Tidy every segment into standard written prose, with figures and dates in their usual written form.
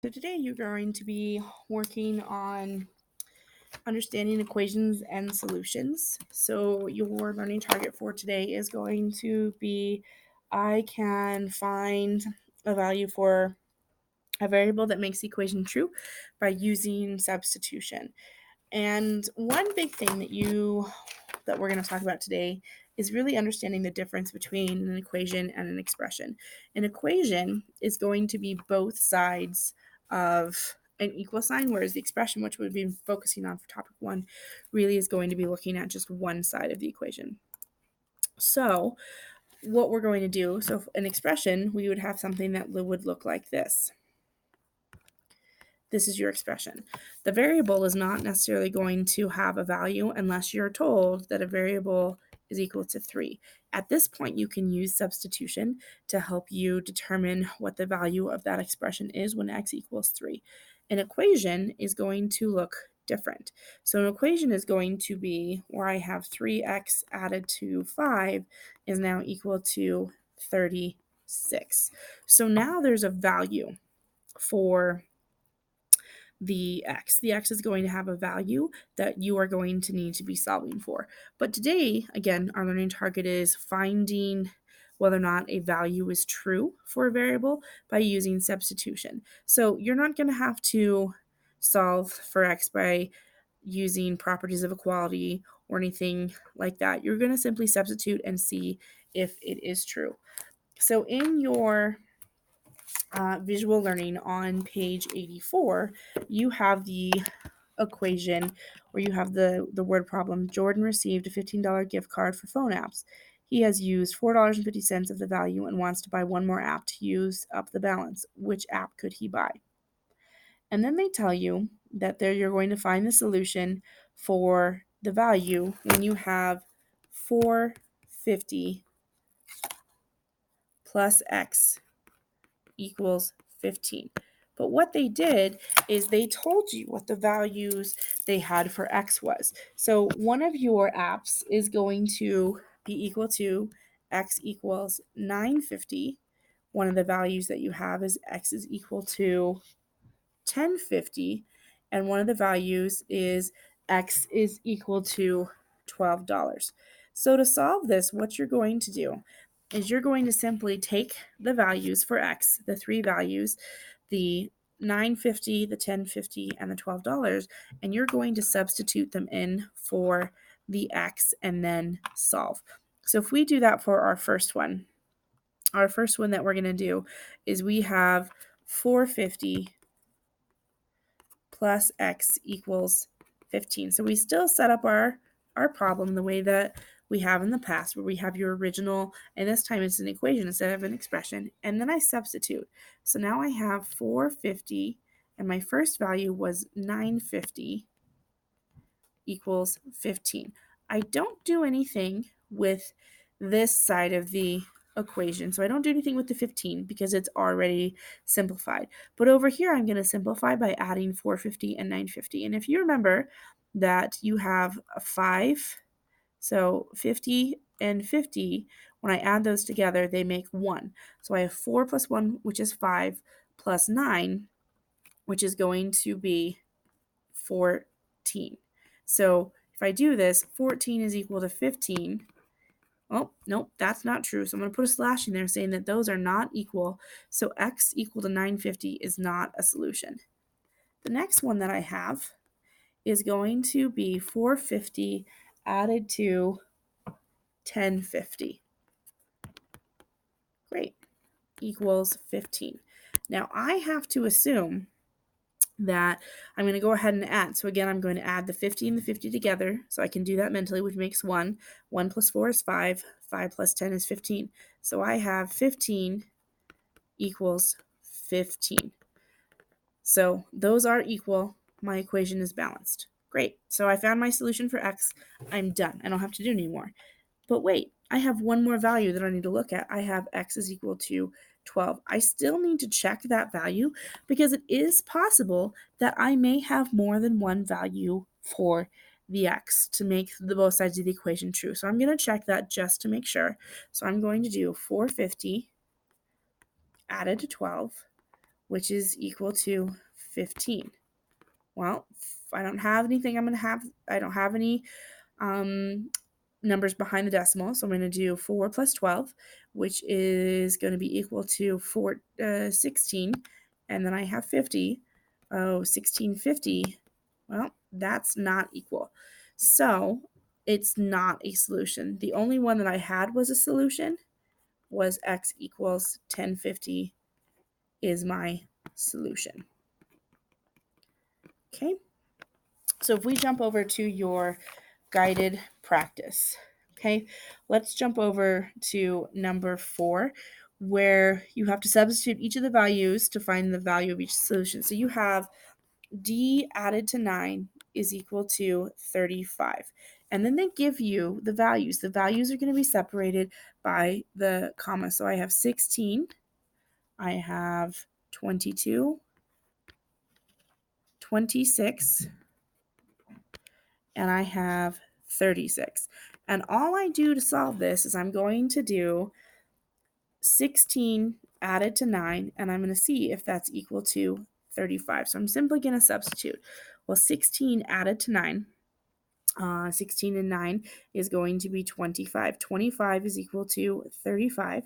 So today you're going to be working on understanding equations and solutions. So your learning target for today is going to be I can find a value for a variable that makes the equation true by using substitution. And one big thing that we're going to talk about today is really understanding the difference between an equation and an expression. An equation is going to be both sides of an equal sign, whereas the expression, which we've been focusing on for topic 1, really is going to be looking at just one side of the equation. So what we're going to do, so an expression, we would have something that would look like this. This is your expression. The variable is not necessarily going to have a value unless you're told that a variable is equal to 3. At this point, you can use substitution to help you determine what the value of that expression is when x equals 3. An equation is going to look different. So an equation is going to be where I have 3x added to 5 is now equal to 36. So now there's a value for the x. The x is going to have a value that you are going to need to be solving for. But today, again, our learning target is finding whether or not a value is true for a variable by using substitution. So you're not going to have to solve for x by using properties of equality or anything like that. You're going to simply substitute and see if it is true. So in your visual learning on page 84, you have the equation where you have the word problem. Jordan received a $15 gift card for phone apps. He has used $4.50 of the value and wants to buy one more app to use up the balance. Which app could he buy? And then they tell you that there you're going to find the solution for the value when you have 450 plus x equals 15. But what they did is they told you what the values they had for x was. So one of your apps is going to be equal to x equals 950. One of the values that you have is x is equal to 1050. And one of the values is x is equal to $12. So to solve this, what you're going to do is you're going to simply take the values for x, the three values, the 950, the 1050, and the $12, and you're going to substitute them in for the x and then solve. So if we do that for our first one that we're going to do is we have 450 plus x equals 15. So we still set up our problem the way that we have in the past, where we have your original, and this time it's an equation instead of an expression, and then I substitute. So now I have 450, and my first value was 950 equals 15. I don't do anything with this side of the equation. So I don't do anything with the 15 because it's already simplified. But over here, I'm going to simplify by adding 450 and 950. And if you remember that you have a 5, so 50 and 50, when I add those together, they make 1. So I have 4 plus 1, which is 5, plus 9, which is going to be 14. So if I do this, 14 is equal to 15. Oh, nope, that's not true. So I'm going to put a slash in there saying that those are not equal. So x equal to 950 is not a solution. The next one that I have is going to be 450 added to 1050. Great. Equals 15. Now I have to assume that I'm going to go ahead and add. So again, I'm going to add the 50 and the 50 together. So I can do that mentally, which makes 1. 1 plus 4 is 5. 5 plus 10 is 15. So I have 15 equals 15. So those are equal. My equation is balanced. Great. So I found my solution for x. I'm done. I don't have to do anymore. But wait, I have one more value that I need to look at. I have x is equal to 12. I still need to check that value because it is possible that I may have more than one value for the x to make the both sides of the equation true. So I'm going to check that just to make sure. So I'm going to do 450 added to 12, which is equal to 15. Well, I don't have anything I don't have any numbers behind the decimal, so I'm going to do 4 plus 12, which is going to be equal to 16, and then I have 50. Oh, 1650. Well, that's not equal. So it's not a solution. The only one that I had was a solution was x equals 1050 is my solution. Okay, so if we jump over to your guided practice, okay, let's jump over to number 4, where you have to substitute each of the values to find the value of each solution. So you have d added to 9 is equal to 35. And then they give you the values. The values are going to be separated by the comma. So I have 16, I have 22, 26, and I have 36. And all I do to solve this is I'm going to do 16 added to 9, and I'm going to see if that's equal to 35. So I'm simply going to substitute. Well, 16 added to 9, 16 and 9 is going to be 25. 25 is equal to 35.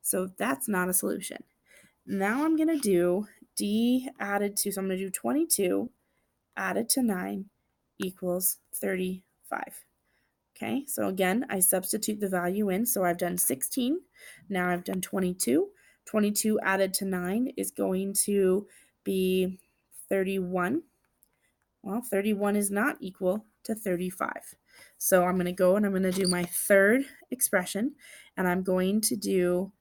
So that's not a solution. Now I'm going to do d added to, so I'm going to do 22 added to 9 equals 35. Okay, so again, I substitute the value in. So I've done 16. Now I've done 22. 22 added to 9 is going to be 31. Well, 31 is not equal to 35. So I'm going to go and I'm going to do my third expression, and I'm going to do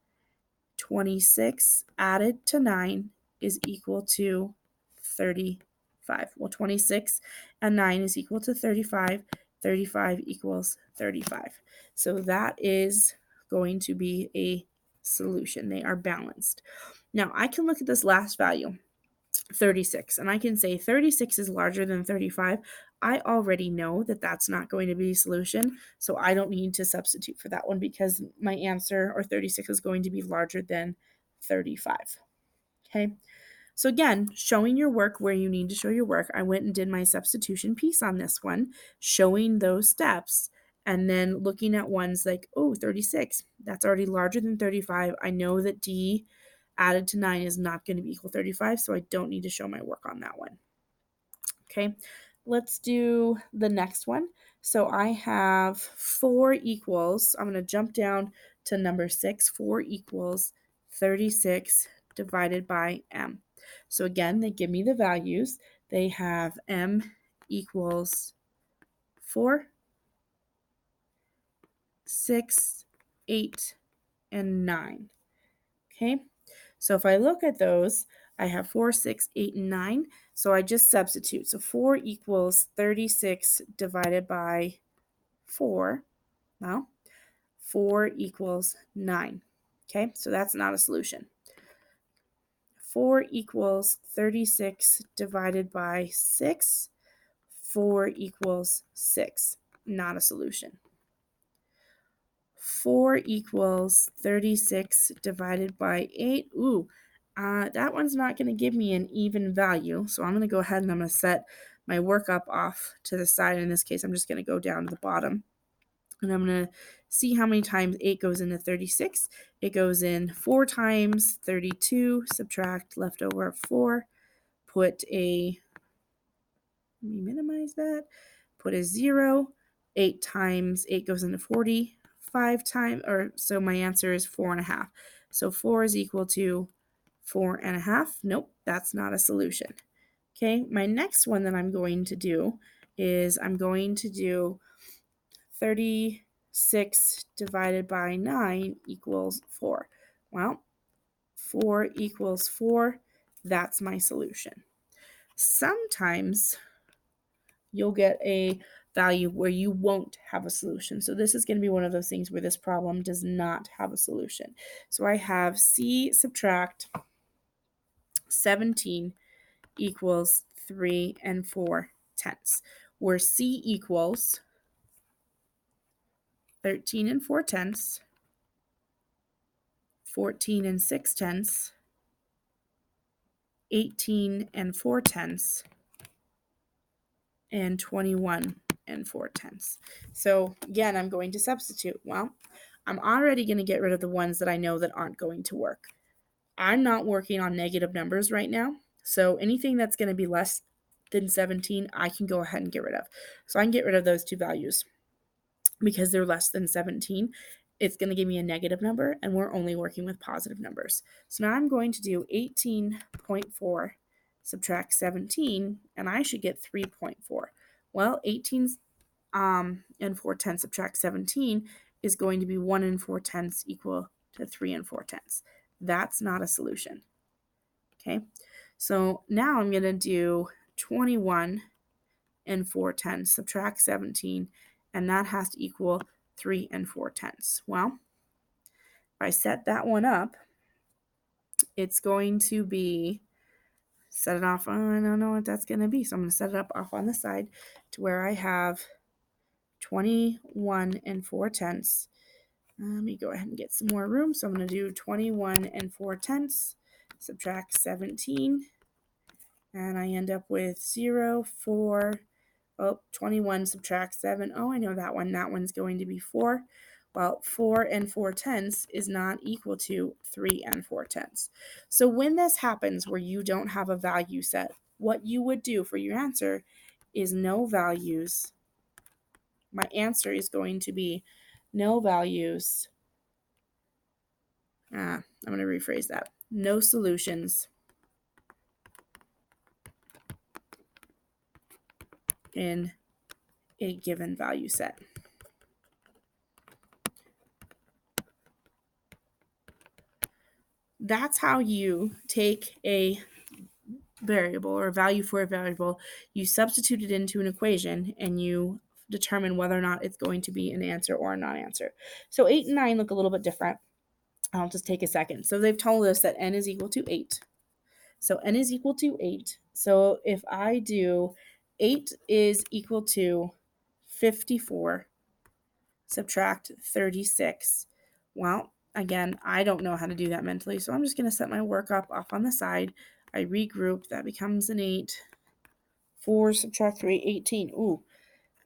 26 added to 9 is equal to 35. Well, 26 and 9 is equal to 35. 35 equals 35. So that is going to be a solution. They are balanced. Now, I can look at this last value, 36, and I can say 36 is larger than 35. I already know that that's not going to be a solution, so I don't need to substitute for that one because my answer, or 36, is going to be larger than 35. Okay, so again, showing your work where you need to show your work. I went and did my substitution piece on this one, showing those steps, and then looking at ones like, oh, 36, that's already larger than 35. I know that d added to 9 is not going to be equal 35, so I don't need to show my work on that one. Okay, let's do the next one. So I have 4 equals, I'm going to jump down to number 6, 4 equals 36 divided by m. So again, they give me the values. They have m equals 4, 6, 8, and 9. Okay, so if I look at those, I have 4, 6, 8, and 9. So I just substitute. So 4 equals 36 divided by 4. Well, 4 equals 9. Okay, so that's not a solution. 4 equals 36 divided by 6. 4 equals 6. Not a solution. 4 equals 36 divided by 8. Ooh, that one's not going to give me an even value. So I'm going to go ahead and I'm going to set my workup off to the side. In this case, I'm just going to go down to the bottom. And I'm going to see how many times 8 goes into 36. It goes in 4 times, 32, subtract leftover 4, put a, let me minimize that, put a 0. 8 times 8 goes into 40. 5 times, or so my answer is 4.5. So 4 is equal to 4.5. Nope, that's not a solution. Okay, my next one that I'm going to do is I'm going to do 36 divided by 9 equals 4. Well, 4 equals 4. That's my solution. Sometimes you'll get a value where you won't have a solution. So this is going to be one of those things where this problem does not have a solution. So I have c subtract 17 equals 3 and 4 tenths, where c equals 13 and 4 tenths, 14 and 6 tenths, 18 and 4/10 and 21 and 4/10. So again, I'm going to substitute. Well, I'm already going to get rid of the ones that I know that aren't going to work. I'm not working on negative numbers right now. So anything that's going to be less than 17, I can go ahead and get rid of. So I can get rid of those two values because they're less than 17. It's going to give me a negative number, and we're only working with positive numbers. So now I'm going to do 18.4 subtract 17, and I should get 3.4. Well, 18 and 4/10 subtract 17 is going to be 1 and 4/10 equal to 3 and 4/10. That's not a solution. Okay, so now I'm going to do 21 and 4/10 subtract 17, and that has to equal 3 and 4/10. Well, if I set that one up, it's going to be set it off. I don't know what that's going to be, so I'm going to set it up off on the side to where I have 21 and 4/10. Let me go ahead and get some more room. So I'm going to do 21 and 4/10 subtract 17, and I end up with 0, 4. Oh, 21 subtract 7. Oh, I know that one. That one's going to be 4. Well, 4 and 4/10 is not equal to 3 and 4/10. So when this happens where you don't have a value set, what you would do for your answer is no values. My answer is going to be no values. I'm going to rephrase that. No solutions in a given value set. That's how you take a variable or value for a variable, you substitute it into an equation, and you determine whether or not it's going to be an answer or a non-answer. So 8 and 9 look a little bit different. I'll just take a second. So they've told us that n is equal to 8. So n is equal to 8. So if I do 8 is equal to 54, subtract 36. Well, again, I don't know how to do that mentally, so I'm just going to set my work up off on the side. I regroup. That becomes an 8. 4 subtract 3, 18. Ooh,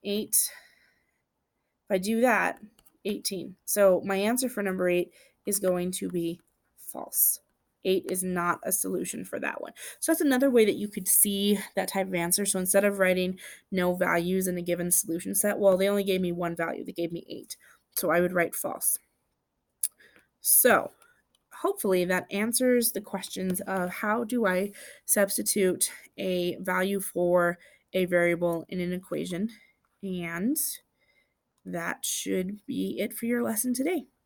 8. If I do that, 18. So my answer for number 8 is going to be false. 8 is not a solution for that one. So that's another way that you could see that type of answer. So instead of writing no values in a given solution set, well, they only gave me one value. They gave me 8. So I would write false. So hopefully that answers the questions of how do I substitute a value for a variable in an equation. And that should be it for your lesson today.